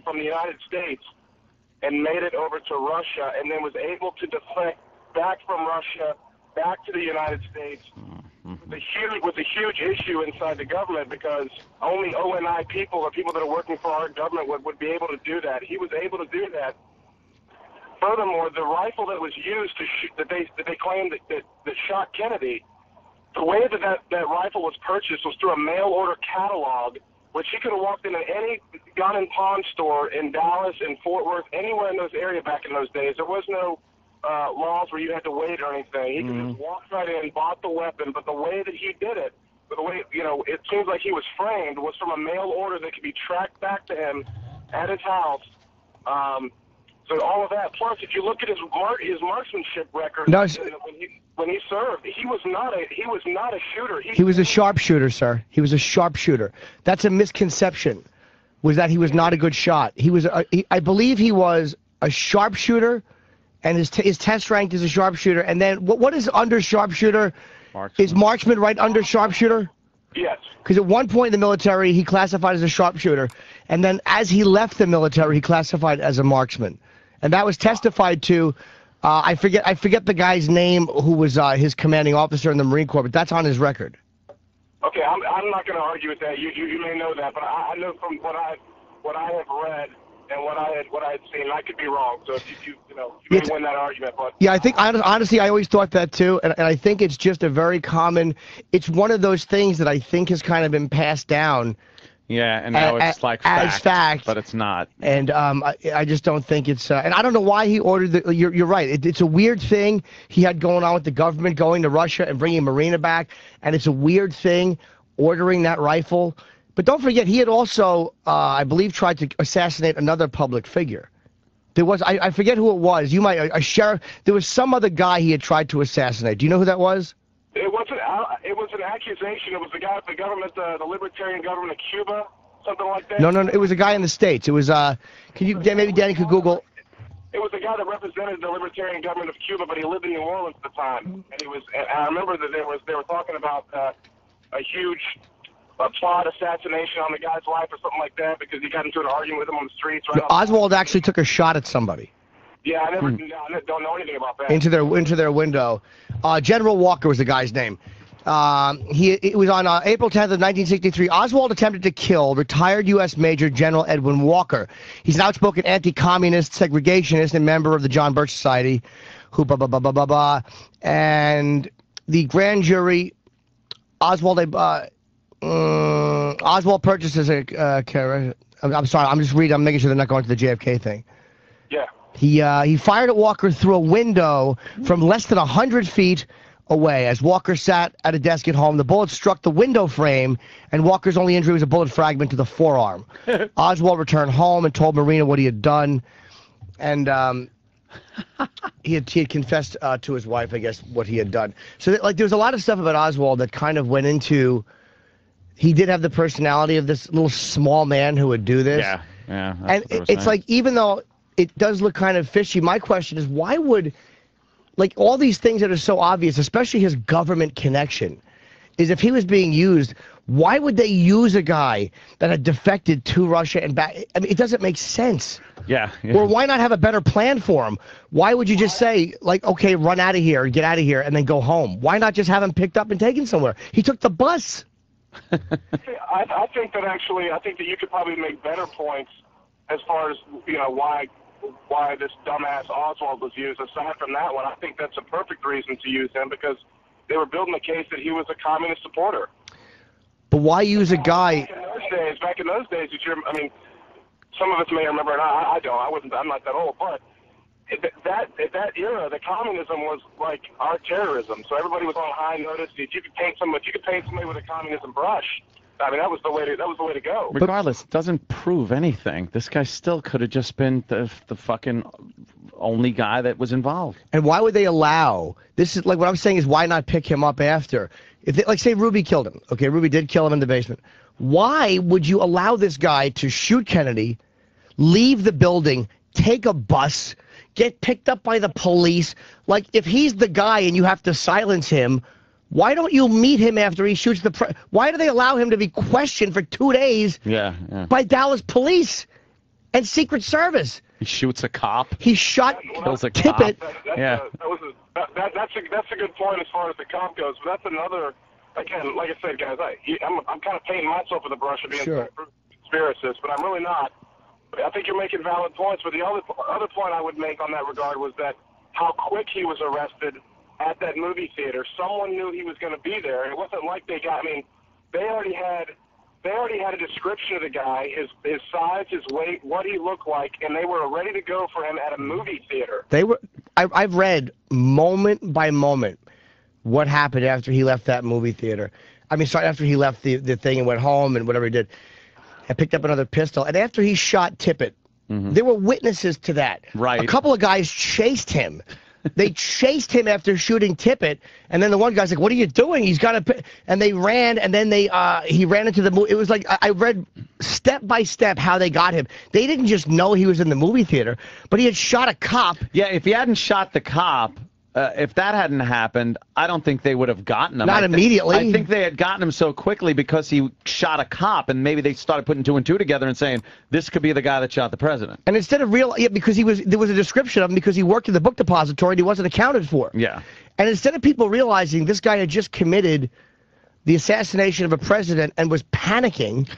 from the United States and made it over to Russia, and then was able to deflect back from Russia back to the United States with a huge issue inside the government, because only ONI people or people that are working for our government would be able to do that. He was able to do that. Furthermore, the rifle that was used to shoot, that they claimed that shot Kennedy, the way that rifle was purchased was through a mail order catalog, which he could have walked into any gun and pawn store in Dallas and Fort Worth, anywhere in those areas back in those days. There was no laws where you had to wait or anything. He could just walk right in, bought the weapon, but the way that he did it, the way, it seems like he was framed, was from a mail order that could be tracked back to him at his house. So all of that. Plus, if you look at his marksmanship record, when he served, he was not a shooter. He was a sharpshooter, sir. He was a sharpshooter. That's a misconception. Was that he was not a good shot? He was. I believe he was a sharpshooter, and his test ranked as a sharpshooter. And then what is under sharpshooter? Marksman. Is marksman right under sharpshooter? Yes. Because at one point in the military, he classified as a sharpshooter, and then as he left the military, he classified as a marksman. And that was testified to. I forget the guy's name who was his commanding officer in the Marine Corps, but that's on his record. Okay, I'm not going to argue with that. You may know that, but I know from what I have read and what I had seen, I could be wrong. So if you may win that argument, but yeah, I think honestly, I always thought that too, and I think it's just a very common. It's one of those things that I think has kind of been passed down. Yeah, and now it's like fact, but it's not. And I just don't think it's. And I don't know why he ordered the. You're right. It's a weird thing he had going on with the government going to Russia and bringing Marina back, and it's a weird thing ordering that rifle. But don't forget, he had also, I believe, tried to assassinate another public figure. There was, I forget who it was. You might, a sheriff. There was some other guy he had tried to assassinate. Do you know who that was? It was an accusation. It was the guy of the government, the libertarian government of Cuba, something like that. No. It was a guy in the States. It was, maybe Danny could Google. It was a guy that represented the libertarian government of Cuba, but he lived in New Orleans at the time. And I remember that they were talking about a huge plot assassination on the guy's life or something like that because he got into an argument with him on the streets. Right Oswald actually took a shot at somebody. Yeah, I don't know anything about that. Into their window. General Walker was the guy's name. It was on April 10th of 1963. Oswald attempted to kill retired U.S. Major General Edwin Walker. He's an outspoken anti-communist, segregationist, and member of the John Birch Society. And the grand jury, Oswald purchases a. I'm sorry. I'm just reading. I'm making sure they're not going to the JFK thing. Yeah. He fired at Walker through a window from less than 100 feet away. As Walker sat at a desk at home, the bullet struck the window frame, and Walker's only injury was a bullet fragment to the forearm. Oswald returned home and told Marina what he had done, and he had confessed to his wife, I guess, what he had done. So, there was a lot of stuff about Oswald that kind of went into. He did have the personality of this little small man who would do this. Yeah. And it's like, even though it does look kind of fishy, my question is, why would, like, all these things that are so obvious, especially his government connection, is if he was being used, why would they use a guy that had defected to Russia and back? I mean, it doesn't make sense. Yeah. Or why not have a better plan for him? Why would you just say, like, okay, run out of here, get out of here, and then go home? Why not just have him picked up and taken somewhere? He took the bus. I think that you could probably make better points as far as why this dumbass Oswald was used. Aside from that one, I think that's a perfect reason to use him because they were building the case that he was a communist supporter. But why use a guy? Back in those days, some of us may remember, and I don't. I'm not that old, but at that era, the communism was like our terrorism. So everybody was on high notice. If you could paint somebody with a communism brush, I mean, that was the way to go. Regardless, it doesn't prove anything. This guy still could have just been the fucking only guy that was involved. And why would they allow? This is like what I'm saying is why not pick him up after? If they, like, say Ruby killed him. Okay, Ruby did kill him in the basement. Why would you allow this guy to shoot Kennedy, leave the building, take a bus, get picked up by the police? Like, if he's the guy and you have to silence him, why don't you meet him after he shoots why do they allow him to be questioned for 2 days by Dallas police? and Secret Service. He shoots a cop. He shot kills a Tippit. cop. That's a good point as far as the cop goes. But that's another. Again, like I said, guys, I'm kind of painting myself with the brush of being a conspiracist, but I'm really not. But I think you're making valid points. But the other point I would make on that regard was that how quick he was arrested at that movie theater. Someone knew he was going to be there. It wasn't like they already had a description of the guy, his size, his weight, what he looked like, and they were ready to go for him at a movie theater. I've read moment by moment what happened after he left that movie theater. After he left the thing and went home and whatever he did. I picked up another pistol. And after he shot Tippit, there were witnesses to that. Right. A couple of guys chased him. They chased him after shooting Tippit, and then the one guy's like, "What are you doing? He's got to." And they ran, and then he ran into the movie. It was like I read step by step how they got him. They didn't just know he was in the movie theater, but he had shot a cop. Yeah, if he hadn't shot the cop, if that hadn't happened, I don't think they would have gotten him. Not immediately. I think they had gotten him so quickly because he shot a cop, and maybe they started putting 2 and 2 together and saying, this could be the guy that shot the president. And instead of because there was a description of him because he worked in the book depository and he wasn't accounted for. Yeah. And instead of people realizing this guy had just committed the assassination of a president and was panicking,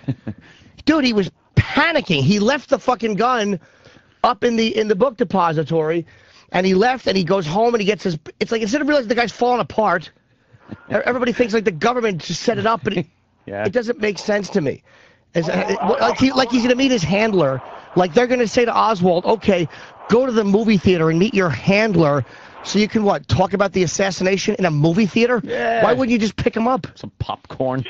dude, he was panicking. He left the fucking gun up in the book depository. And he left, and he goes home, and he gets his. It's like instead of realizing the guy's falling apart, everybody thinks like the government just set it up, but it doesn't make sense to me. Like he's going to meet his handler. Like they're going to say to Oswald, "Okay, go to the movie theater and meet your handler, so you can talk about the assassination in a movie theater." Yeah. Why wouldn't you just pick him up? Some popcorn.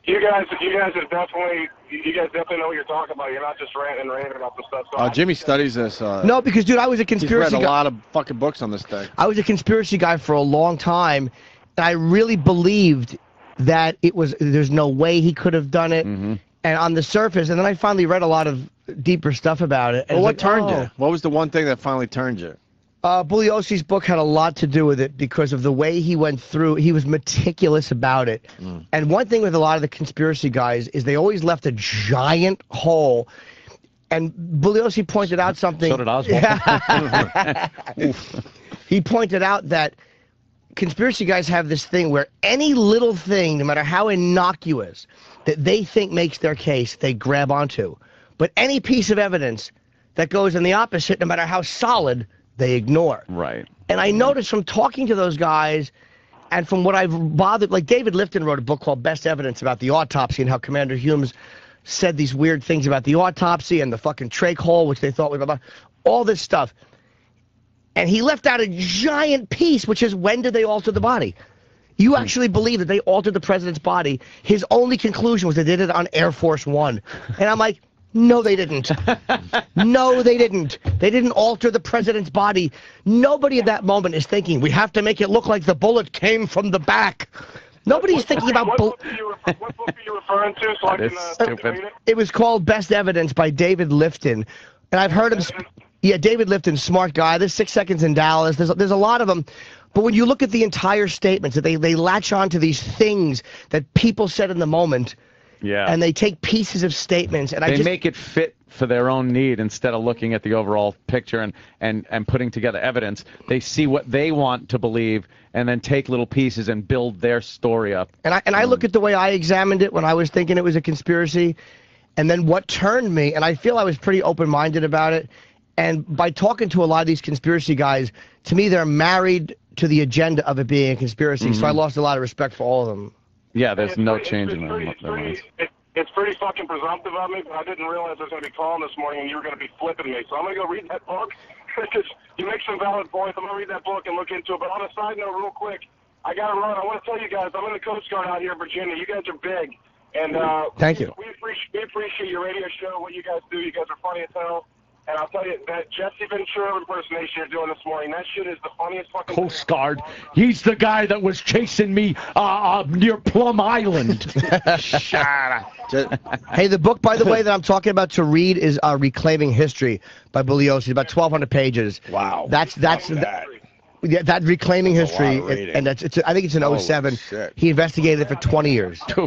You guys definitely know what you're talking about. You're not just ranting and raving about the stuff. So Jimmy studies this. No, because dude, I was a conspiracy. He's read a lot of fucking books on this thing. I was a conspiracy guy for a long time, and I really believed that there's no way he could have done it. Mm-hmm. And on the surface, and then I finally read a lot of deeper stuff about it. Well, what turned you? What was the one thing that finally turned you? Bugliosi's book had a lot to do with it because of the way he went through. He was meticulous about it. And one thing with a lot of the conspiracy guys is they always left a giant hole. And Bugliosi pointed out something. So did Oswald. He pointed out that conspiracy guys have this thing where any little thing, no matter how innocuous, that they think makes their case, they grab onto. But any piece of evidence that goes in the opposite, no matter how solid, they ignore. Right. And I noticed from talking to those guys and from what I've bothered, like David Lifton wrote a book called Best Evidence about the autopsy and how Commander Humes said these weird things about the autopsy and the fucking trach hole, which they thought was about all this stuff. And he left out a giant piece, which is when did they alter the body? You actually believe that they altered the president's body. His only conclusion was they did it on Air Force One. And I'm like, no, they didn't. No, they didn't. They didn't alter the president's body. Nobody at that moment is thinking, we have to make it look like the bullet came from the back. Nobody's thinking about... What book are you referring to so I can read it? It was called Best Evidence by David Lifton. And I've heard him... Yeah, David Lifton, smart guy. There's 6 Seconds in Dallas. There's a lot of them. But when you look at the entire statements, that they latch on to these things that people said in the moment... Yeah. And they take pieces of statements and they make it fit for their own need instead of looking at the overall picture and putting together evidence. They see what they want to believe and then take little pieces and build their story up. And I look at the way I examined it when I was thinking it was a conspiracy, and then what turned me, and I feel I was pretty open-minded about it. And by talking to a lot of these conspiracy guys, to me they're married to the agenda of it being a conspiracy. So I lost a lot of respect for all of them. Yeah, there's no change in their minds. It's pretty fucking presumptive of me, but I didn't realize I was going to be calling this morning and you were going to be flipping me. So I'm going to go read that book because you make some valid points. I'm going to read that book and look into it. But on a side note, real quick, I got to run. I want to tell you guys, I'm in the Coast Guard out here in Virginia. You guys are big. And thank you. We appreciate your radio show, what you guys do. You guys are funny as hell. And I'll tell you, that Jesse Ventura impersonation you're doing this morning, that shit is the funniest fucking Coast Guard. He's the guy that was chasing me near Plum Island. Shut up. Hey, the book, by the way, that I'm talking about to read is Reclaiming History by Bugliosi, about 1,200 pages. Wow. That's yeah, that Reclaiming History, and I think it's in 07. Shit. He investigated it for 20 years. I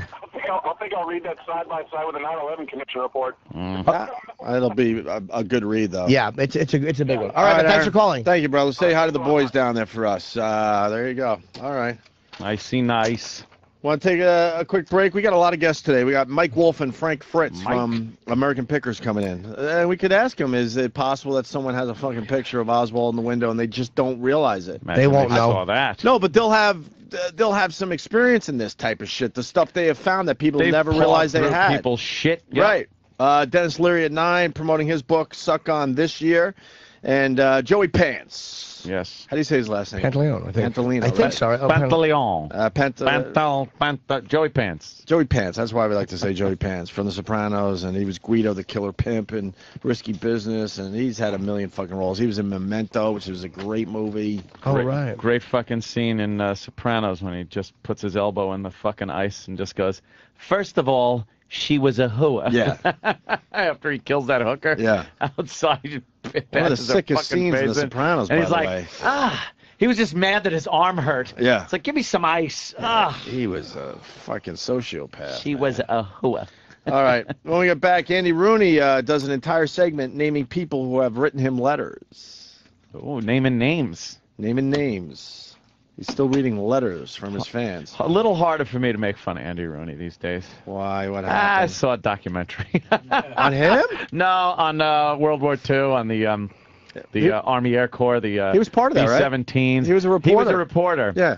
think I'll I'll read that side by side with the 9/11 Commission report. It'll be a good read, though. Yeah, it's a big one. All right, thanks Aaron. for calling. Thank you, brother. Say hi to the boys down there for us. There you go. All right. Nice. Want to take a quick break? We got a lot of guests today. We got Mike Wolf and Frank Fritz from American Pickers coming in. And we could ask them, is it possible that someone has a fucking picture of Oswald in the window and they just don't realize it? Imagine they won't know. Saw that. No, but they'll have some experience in this type of shit. The stuff they have found that people never realized they had. People's shit. Yep. Right. Dennis Leary at 9 promoting his book, Suck On, this year. And Joey Pants. Yes. How do you say his last name? Pantaleon, I think. Pantaleon. I think so. Oh, Pantaleon. Joey Pants. Joey Pants. That's why we like to say Joey Pants from The Sopranos, and he was Guido the Killer Pimp in Risky Business, and he's had a million fucking roles. He was in Memento, which was a great movie. Right. Great fucking scene in Sopranos when he just puts his elbow in the fucking ice and just goes, first of all, she was a hooah. Yeah. After he kills that hooker. Yeah. Outside. One of the sickest scenes in The Sopranos, and by he's the like, way. He was just mad that his arm hurt. Yeah. It's like, give me some ice. He was a fucking sociopath. She was a hooah. All right. When we get back, Andy Rooney does an entire segment naming people who have written him letters. Oh, naming names. Naming names. He's still reading letters from his fans. A little harder for me to make fun of Andy Rooney these days. Why? What I happened? saw a documentary. On him? No, on World War II, on the Army Air Corps, he was part of that, right? B-17s. He was a reporter. He was a reporter. Yeah.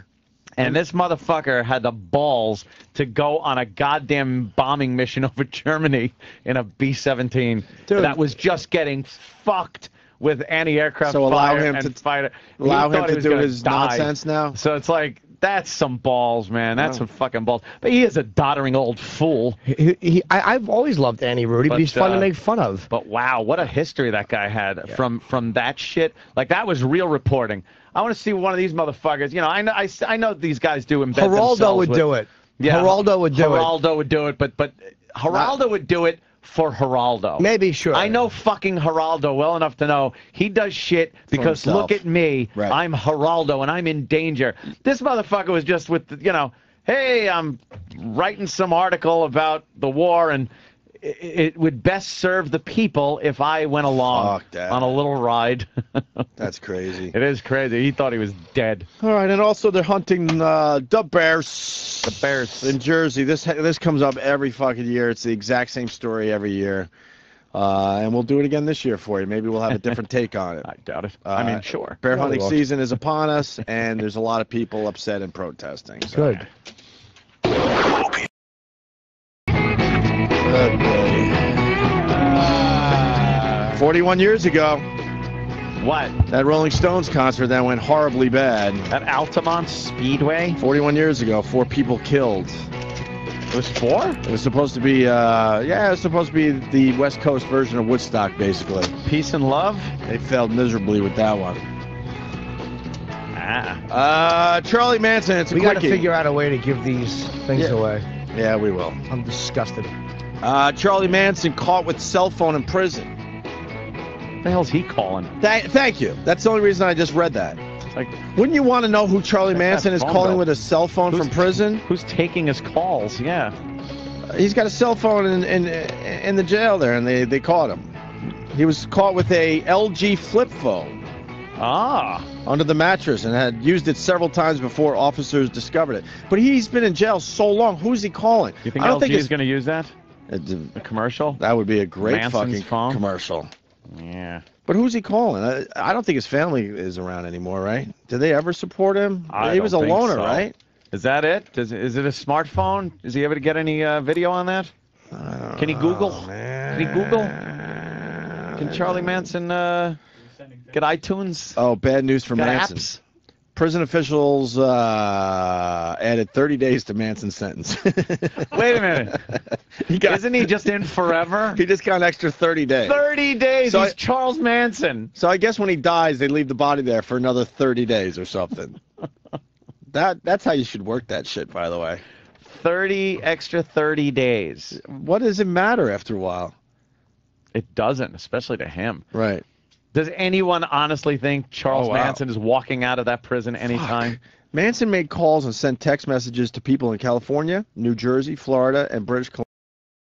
And this motherfucker had the balls to go on a goddamn bombing mission over Germany in a B-17 that was just getting fucked with anti-aircraft so fire him and fighter. Allow him he to was do gonna his die. nonsense now? So it's like, that's some balls, man. That's some fucking balls. But he is a doddering old fool. I've always loved Andy Rooney, but he's fun to make fun of. But wow, what a history that guy had from that shit. Like, that was real reporting. I want to see one of these motherfuckers. You know, I know these guys do embed Geraldo would do it. Yeah, Geraldo would do it. Geraldo would do it, but Geraldo would do it for Geraldo. Maybe, sure. I know fucking Geraldo well enough to know he does shit because look at me. Right. I'm Geraldo and I'm in danger. This motherfucker was just with, hey, I'm writing some article about the war and it would best serve the people if I went along on a little ride. That's crazy. It is crazy. He thought he was dead. All right, and also they're hunting the bears. The bears. In Jersey. This comes up every fucking year. It's the exact same story every year. And we'll do it again this year for you. Maybe we'll have a different take on it. I doubt it. I mean, sure. Bear hunting season is upon us, and there's a lot of people upset and protesting. So. Good. Good boy. 41 years ago, What? that Rolling Stones concert that went horribly bad. At Altamont Speedway? 41 years ago, 4 people killed. It was 4? It was supposed to be, it was supposed to be the West Coast version of Woodstock, basically. Peace and love? They failed miserably with that one. Ah. Charlie Manson, it's a We got to quickie. figure out a way to give these things away. Yeah, we will. I'm disgusted. Charlie Manson caught with cell phone in prison. What the hell's he calling? Thank you. That's the only reason I just read that. It's like, Wouldn't you want to know who Charlie Manson is phone calling bill. with a cell phone from prison? Who's taking his calls? Yeah. He's got a cell phone in the jail there, and they caught him. He was caught with a LG flip phone under the mattress and had used it several times before officers discovered it. But he's been in jail so long. Who's he calling? You think I don't LG think is going to use that? a commercial? That would be a great Manson's fucking phone? commercial. Yeah. But who's he calling? I don't think his family is around anymore, right? Did they ever support him? He was a don't think loner, so. right? Is that it? Is it a smartphone? Is he able to get any video on that? Can he Google? Can he Google? Can Charlie Manson get iTunes? Oh, bad news for Got Manson. apps? Prison officials added 30 days to Manson's sentence. Wait a minute. Isn't he just in forever? He just got an extra 30 days. 30 days. So He's Charles Manson. So I guess when he dies, they leave the body there for another 30 days or something. That's how you should work that shit, by the way. 30 days. What does it matter after a while? It doesn't, especially to him. Right. Does anyone honestly think Charles Manson is walking out of that prison anytime? Manson made calls and sent text messages to people in California, New Jersey, Florida, and British Columbia.